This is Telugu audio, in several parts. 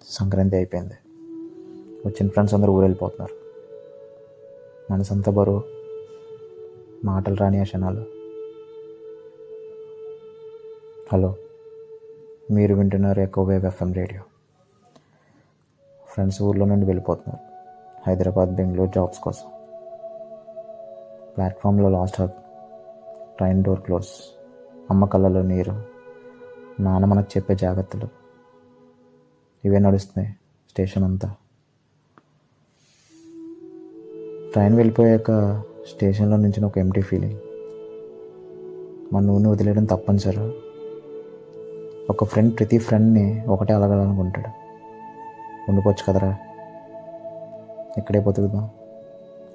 సంక్రాంతి అయిపోయింది. వచ్చిన ఫ్రెండ్స్ అందరూ ఊరు వెళ్ళిపోతున్నారు. మనసంతా బరువు, మాటలు రాని ఆ క్షణాలు. హలో, మీరు వింటున్నారు echo wave FM radio. Friends ఊర్లో నుండి వెళ్ళిపోతున్నారు. హైదరాబాద్, బెంగళూరు జాబ్స్ కోసం. ప్లాట్ఫామ్లో last hug, train door close, అమ్మ కళ్ళలో నీరు, నాన్న మనకు చెప్పే జాగ్రత్తలు, ఇవే నడుస్తున్నాయి స్టేషన్ అంతా. ట్రైన్ వెళ్ళిపోయాక స్టేషన్లో నుంచి ఒక ఎంటీ ఫీలింగ్. మన ఊరిని వదిలేయడం తప్పనిసరి. ఒక ఫ్రెండ్ ప్రతి ఫ్రెండ్ని ఒకటే అలగాలనుకుంటాడు. ఉండిపోవచ్చు కదరా, ఇక్కడే బతుకుదాం,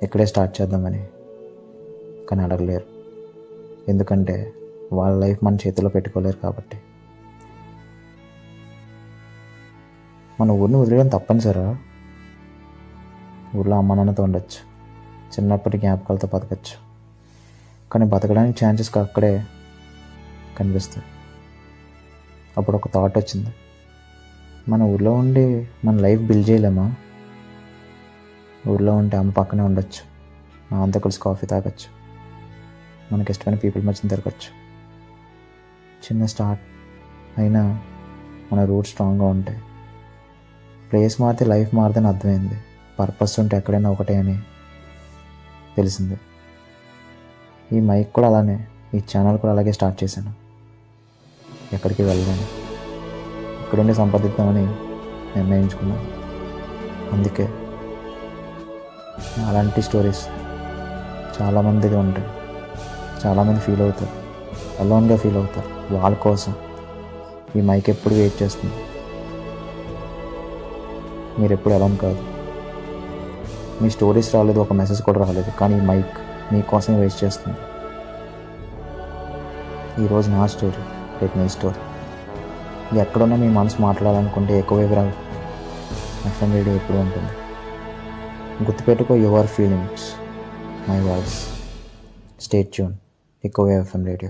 ఇక్కడే స్టార్ట్ చేద్దామని. కానీ అడగలేరు, ఎందుకంటే వాళ్ళ లైఫ్ మన చేతిలో పెట్టుకోలేరు కాబట్టి. మన ఊరిని వదిలేయడం తప్పనిసరా? ఊర్లో అమ్మ నాన్నతో ఉండొచ్చు, చిన్నప్పటి జ్ఞాపకాలతో బతకచ్చు. కానీ బతకడానికి ఛాన్సెస్ అక్కడే కనిపిస్తాయి. అప్పుడు ఒక థాట్ వచ్చింది, మన ఊర్లో ఉండి మన లైఫ్ బిల్డ్ చేయలేమా? ఊర్లో ఉంటే అమ్మ పక్కనే ఉండొచ్చు, నాన్నతో కలిసి కాఫీ తాగొచ్చు, మనకి ఇష్టమైన పీపుల్ మధ్యన తిరగచ్చు. చిన్న స్టార్ట్ అయినా మన రూట్స్ స్ట్రాంగ్గా ఉంటాయి. ప్లేస్ మారితే లైఫ్ మారుదని అర్థమైంది. పర్పస్ ఉంటే ఎక్కడైనా ఒకటే అని తెలిసింది. ఈ మైక్ కూడా అలానే, ఈ ఛానల్ కూడా అలాగే స్టార్ట్ చేశాను. ఎక్కడికి వెళ్ళలేను, ఇక్కడుండి సంపాదిద్దామని నిర్ణయించుకున్నాను. అందుకే అలాంటి స్టోరీస్ చాలామందికి ఉంటాయి. చాలామంది ఫీల్ అవుతారు, అలోన్గా ఫీల్ అవుతారు. వాళ్ళ కోసం ఈ మైక్ ఎప్పుడు వెయిట్ చేస్తుంది. మీరు ఎప్పుడు అలోన్ కాదు. మీ స్టోరీస్ రాలేదు, ఒక మెసేజ్ కూడా రాలేదు, కానీ ఈ మైక్ మీకోసం వెయిట్ చేస్తుంది. ఈరోజు నా స్టోరీ, రేపు మీ స్టోరీ. ఎక్కడున్నా మీ మనసు మాట్లాడాలనుకుంటే ఎక్కువ వివరాలు ఎఫ్ఎం రేడియో ఎప్పుడు ఉంటుంది. గుర్తుపెట్టుకో, your feelings my voice. Stay tune, ఎక్కువ ఎఫ్ఎం రేడియో.